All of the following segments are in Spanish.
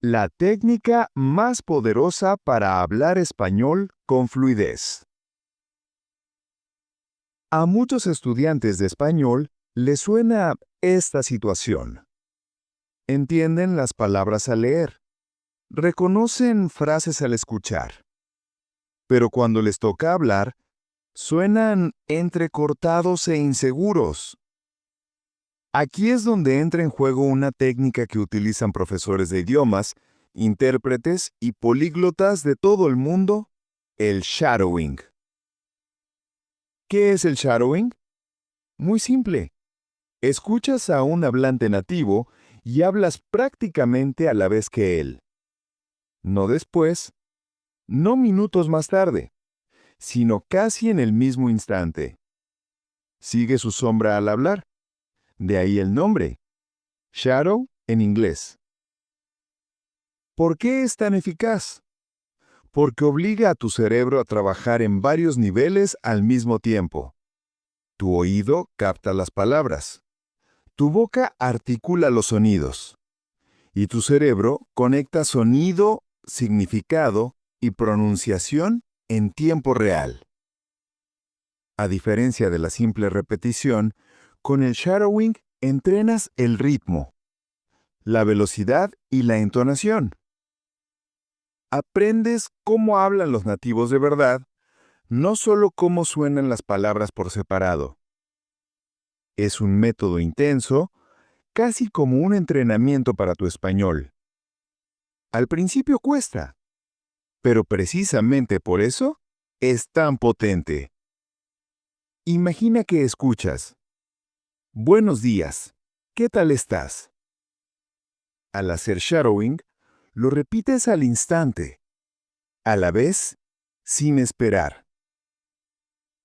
La técnica más poderosa para hablar español con fluidez. A muchos estudiantes de español les suena esta situación. Entienden las palabras al leer, reconocen frases al escuchar, pero cuando les toca hablar, suenan entrecortados e inseguros. Aquí es donde entra en juego una técnica que utilizan profesores de idiomas, intérpretes y políglotas de todo el mundo, el shadowing. ¿Qué es el shadowing? Muy simple. Escuchas a un hablante nativo y hablas prácticamente a la vez que él. No después, no minutos más tarde, sino casi en el mismo instante. Sigue su sombra al hablar. De ahí el nombre. Shadow en inglés. ¿Por qué es tan eficaz? Porque obliga a tu cerebro a trabajar en varios niveles al mismo tiempo. Tu oído capta las palabras. Tu boca articula los sonidos. Y tu cerebro conecta sonido, significado y pronunciación en tiempo real. A diferencia de la simple repetición, con el shadowing entrenas el ritmo, la velocidad y la entonación. Aprendes cómo hablan los nativos de verdad, no solo cómo suenan las palabras por separado. Es un método intenso, casi como un entrenamiento para tu español. Al principio cuesta, pero precisamente por eso es tan potente. Imagina que escuchas: Buenos días, ¿qué tal estás? Al hacer shadowing, lo repites al instante, a la vez, sin esperar.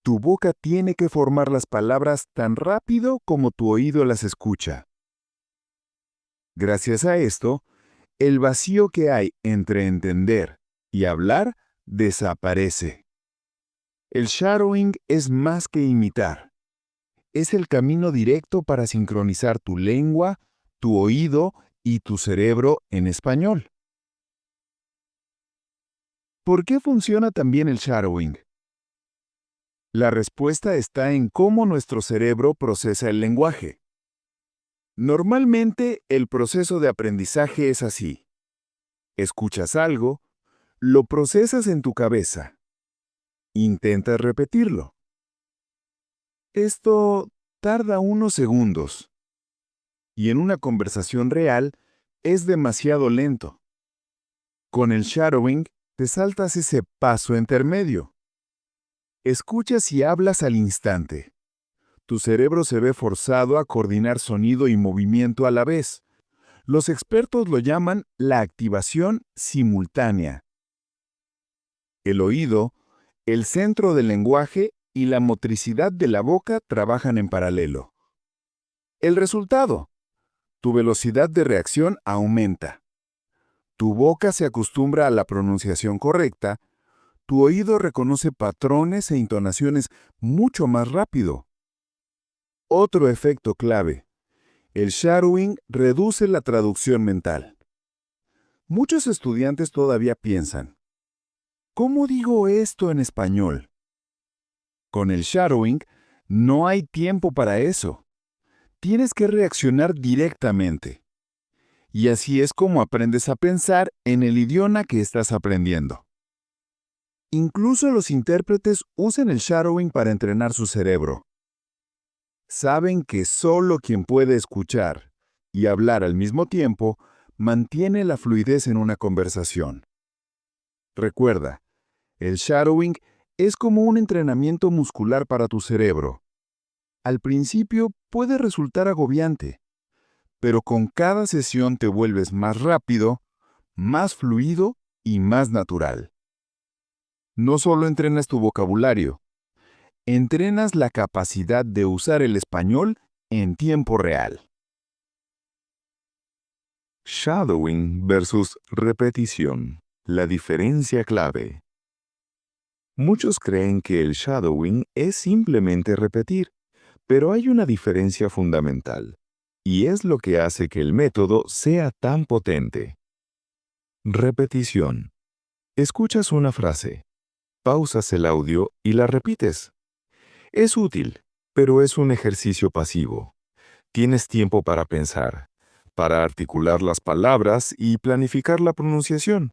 Tu boca tiene que formar las palabras tan rápido como tu oído las escucha. Gracias a esto, el vacío que hay entre entender y hablar desaparece. El shadowing es más que imitar. Es el camino directo para sincronizar tu lengua, tu oído y tu cerebro en español. ¿Por qué funciona también el shadowing? La respuesta está en cómo nuestro cerebro procesa el lenguaje. Normalmente, el proceso de aprendizaje es así. Escuchas algo, lo procesas en tu cabeza. Intentas repetirlo. Esto tarda unos segundos. Y en una conversación real, es demasiado lento. Con el shadowing, te saltas ese paso intermedio. Escuchas y hablas al instante. Tu cerebro se ve forzado a coordinar sonido y movimiento a la vez. Los expertos lo llaman la activación simultánea. El oído, el centro del lenguaje y la motricidad de la boca trabajan en paralelo. El resultado: tu velocidad de reacción aumenta. Tu boca se acostumbra a la pronunciación correcta. Tu oído reconoce patrones e intonaciones mucho más rápido. Otro efecto clave: el shadowing reduce la traducción mental. Muchos estudiantes todavía piensan: ¿cómo digo esto en español? Con el shadowing, no hay tiempo para eso. Tienes que reaccionar directamente. Y así es como aprendes a pensar en el idioma que estás aprendiendo. Incluso los intérpretes usan el shadowing para entrenar su cerebro. Saben que solo quien puede escuchar y hablar al mismo tiempo mantiene la fluidez en una conversación. Recuerda, el shadowing es como un entrenamiento muscular para tu cerebro. Al principio puede resultar agobiante, pero con cada sesión te vuelves más rápido, más fluido y más natural. No solo entrenas tu vocabulario, entrenas la capacidad de usar el español en tiempo real. Shadowing versus repetición. La diferencia clave. Muchos creen que el shadowing es simplemente repetir, pero hay una diferencia fundamental, y es lo que hace que el método sea tan potente. Repetición. Escuchas una frase, pausas el audio y la repites. Es útil, pero es un ejercicio pasivo. Tienes tiempo para pensar, para articular las palabras y planificar la pronunciación.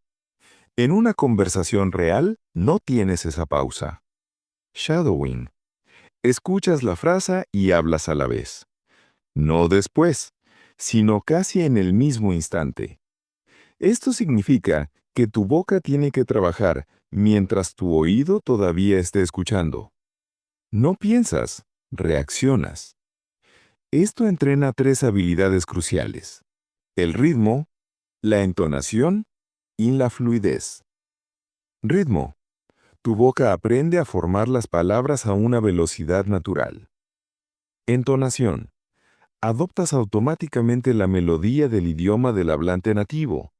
En una conversación real, no tienes esa pausa. Shadowing. Escuchas la frase y hablas a la vez. No después, sino casi en el mismo instante. Esto significa que tu boca tiene que trabajar mientras tu oído todavía esté escuchando. No piensas, reaccionas. Esto entrena tres habilidades cruciales: el ritmo, la entonación y la fluidez. Ritmo. Tu boca aprende a formar las palabras a una velocidad natural. Entonación. Adoptas automáticamente la melodía del idioma del hablante nativo.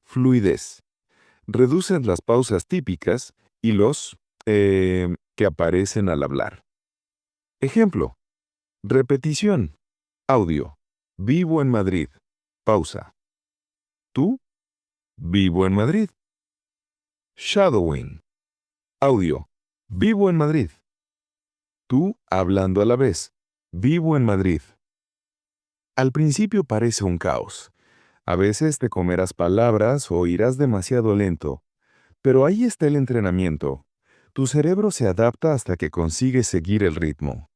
Fluidez. Reduces las pausas típicas y los que aparecen al hablar. Ejemplo. Repetición. Audio. Vivo en Madrid. Pausa. Tú. Vivo en Madrid. Shadowing. Audio. Vivo en Madrid. Tú hablando a la vez. Vivo en Madrid. Al principio parece un caos. A veces te comerás palabras o irás demasiado lento. Pero ahí está el entrenamiento. Tu cerebro se adapta hasta que consigue seguir el ritmo.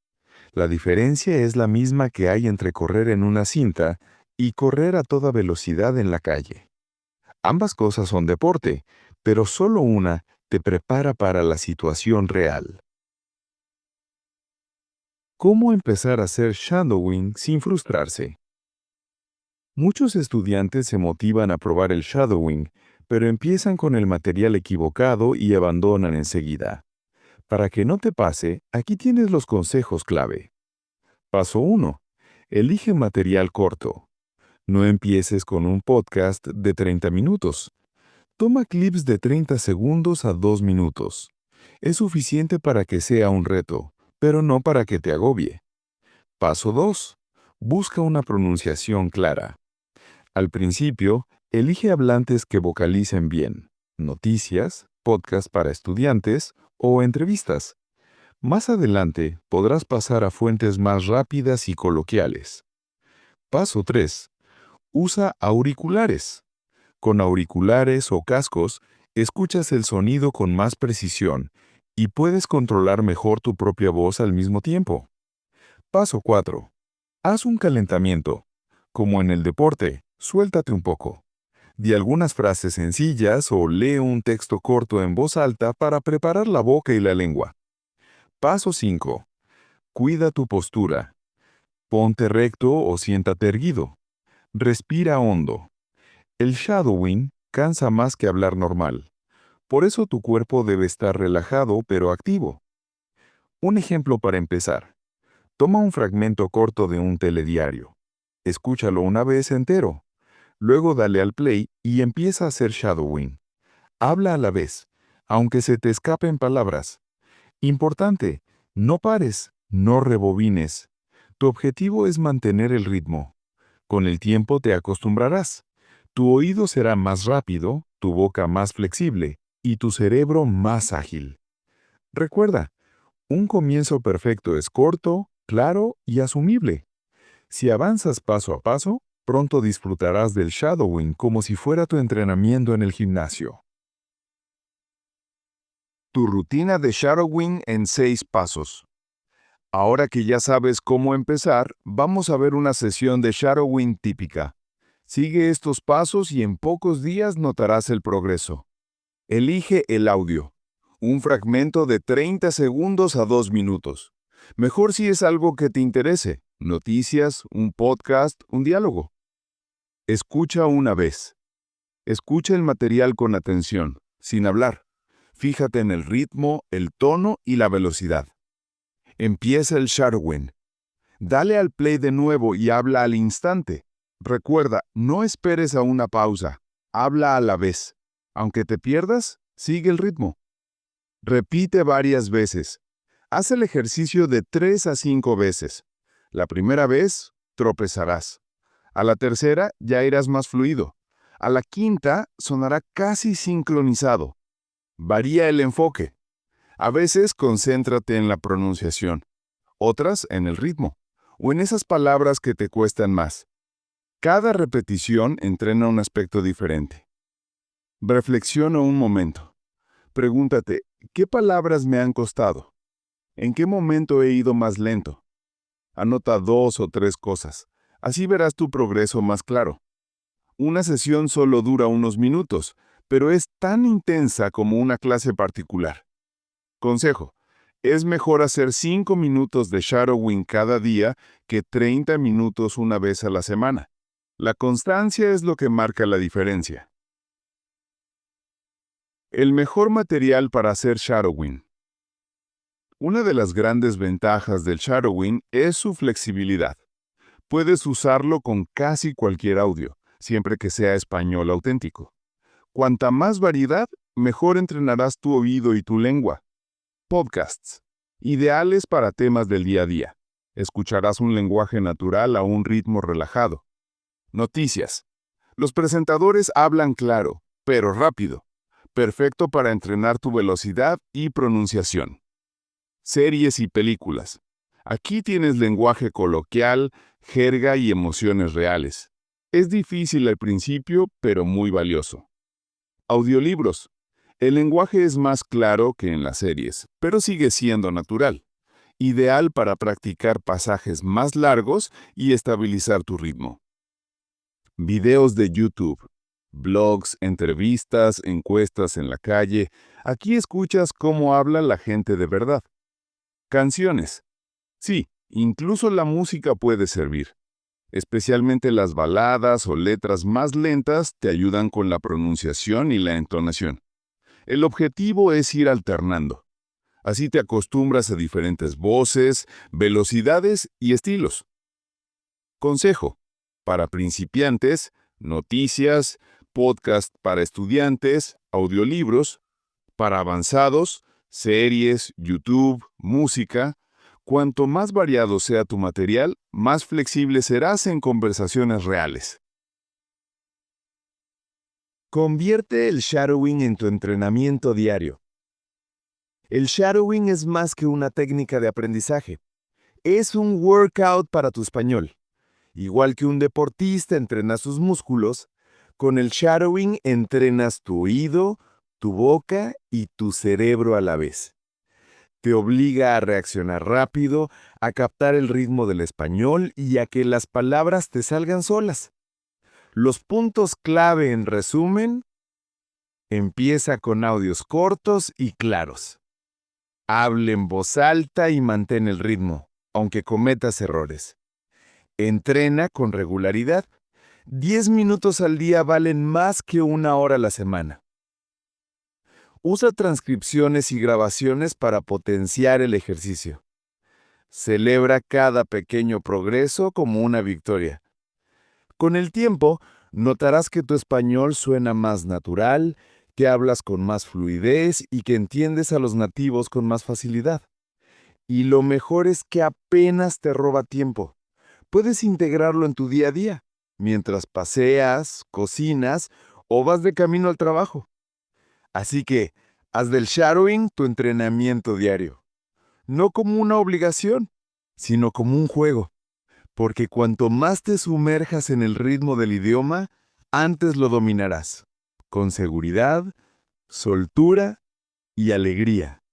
La diferencia es la misma que hay entre correr en una cinta y correr a toda velocidad en la calle. Ambas cosas son deporte, pero solo una te prepara para la situación real. ¿Cómo empezar a hacer shadowing sin frustrarse? Muchos estudiantes se motivan a probar el shadowing, pero empiezan con el material equivocado y abandonan enseguida. Para que no te pase, aquí tienes los consejos clave. Paso 1. Elige material corto. No empieces con un podcast de 30 minutos. Toma clips de 30 segundos a 2 minutos. Es suficiente para que sea un reto, pero no para que te agobie. Paso 2. Busca una pronunciación clara. Al principio, elige hablantes que vocalicen bien. Noticias, podcast para estudiantes o entrevistas. Más adelante podrás pasar a fuentes más rápidas y coloquiales. Paso 3. Usa auriculares. Con auriculares o cascos, escuchas el sonido con más precisión y puedes controlar mejor tu propia voz al mismo tiempo. Paso 4. Haz un calentamiento. Como en el deporte, suéltate un poco. Di algunas frases sencillas o lee un texto corto en voz alta para preparar la boca y la lengua. Paso 5. Cuida tu postura. Ponte recto o siéntate erguido. Respira hondo. El shadowing cansa más que hablar normal. Por eso tu cuerpo debe estar relajado pero activo. Un ejemplo para empezar. Toma un fragmento corto de un telediario. Escúchalo una vez entero. Luego dale al play y empieza a hacer shadowing. Habla a la vez, aunque se te escapen palabras. Importante, no pares, no rebobines. Tu objetivo es mantener el ritmo. Con el tiempo te acostumbrarás. Tu oído será más rápido, tu boca más flexible y tu cerebro más ágil. Recuerda, un comienzo perfecto es corto, claro y asumible. Si avanzas paso a paso, pronto disfrutarás del shadowing como si fuera tu entrenamiento en el gimnasio. Tu rutina de shadowing en 6 pasos. Ahora que ya sabes cómo empezar, vamos a ver una sesión de shadowing típica. Sigue estos pasos y en pocos días notarás el progreso. Elige el audio. Un fragmento de 30 segundos a 2 minutos. Mejor si es algo que te interese. Noticias, un podcast, un diálogo. Escucha una vez. Escucha el material con atención, sin hablar. Fíjate en el ritmo, el tono y la velocidad. Empieza el shadowing. Dale al play de nuevo y habla al instante. Recuerda, no esperes a una pausa. Habla a la vez. Aunque te pierdas, sigue el ritmo. Repite varias veces. Haz el ejercicio de 3 a 5 veces. La primera vez, tropezarás. A la tercera, ya irás más fluido. A la quinta sonará casi sincronizado. Varía el enfoque. A veces concéntrate en la pronunciación, otras en el ritmo, o en esas palabras que te cuestan más. Cada repetición entrena un aspecto diferente. Reflexiona un momento. Pregúntate, ¿qué palabras me han costado? ¿En qué momento he ido más lento? Anota 2 o 3 cosas. Así verás tu progreso más claro. Una sesión solo dura unos minutos, pero es tan intensa como una clase particular. Consejo: es mejor hacer 5 minutos de shadowing cada día que 30 minutos una vez a la semana. La constancia es lo que marca la diferencia. El mejor material para hacer shadowing. Una de las grandes ventajas del shadowing es su flexibilidad. Puedes usarlo con casi cualquier audio, siempre que sea español auténtico. Cuanta más variedad, mejor entrenarás tu oído y tu lengua. Podcasts. Ideales para temas del día a día. Escucharás un lenguaje natural a un ritmo relajado. Noticias. Los presentadores hablan claro, pero rápido. Perfecto para entrenar tu velocidad y pronunciación. Series y películas. Aquí tienes lenguaje coloquial, jerga y emociones reales. Es difícil al principio, pero muy valioso. Audiolibros. El lenguaje es más claro que en las series, pero sigue siendo natural. Ideal para practicar pasajes más largos y estabilizar tu ritmo. Videos de YouTube. Blogs, entrevistas, encuestas en la calle. Aquí escuchas cómo habla la gente de verdad. Canciones. Sí, incluso la música puede servir. Especialmente las baladas o letras más lentas te ayudan con la pronunciación y la entonación. El objetivo es ir alternando. Así te acostumbras a diferentes voces, velocidades y estilos. Consejo: para principiantes, noticias, podcast para estudiantes, audiolibros; para avanzados, series, YouTube, música. Cuanto más variado sea tu material, más flexible serás en conversaciones reales. Convierte el shadowing en tu entrenamiento diario. El shadowing es más que una técnica de aprendizaje. Es un workout para tu español. Igual que un deportista entrena sus músculos, con el shadowing entrenas tu oído, tu boca y tu cerebro a la vez. Te obliga a reaccionar rápido, a captar el ritmo del español y a que las palabras te salgan solas. Los puntos clave, en resumen: empieza con audios cortos y claros. Hable en voz alta y mantén el ritmo, aunque cometas errores. Entrena con regularidad. 10 minutos al día valen más que 1 hora a la semana. Usa transcripciones y grabaciones para potenciar el ejercicio. Celebra cada pequeño progreso como una victoria. Con el tiempo, notarás que tu español suena más natural, que hablas con más fluidez y que entiendes a los nativos con más facilidad. Y lo mejor es que apenas te roba tiempo. Puedes integrarlo en tu día a día, mientras paseas, cocinas o vas de camino al trabajo. Así que, haz del shadowing tu entrenamiento diario. No como una obligación, sino como un juego. Porque cuanto más te sumerjas en el ritmo del idioma, antes lo dominarás. Con seguridad, soltura y alegría.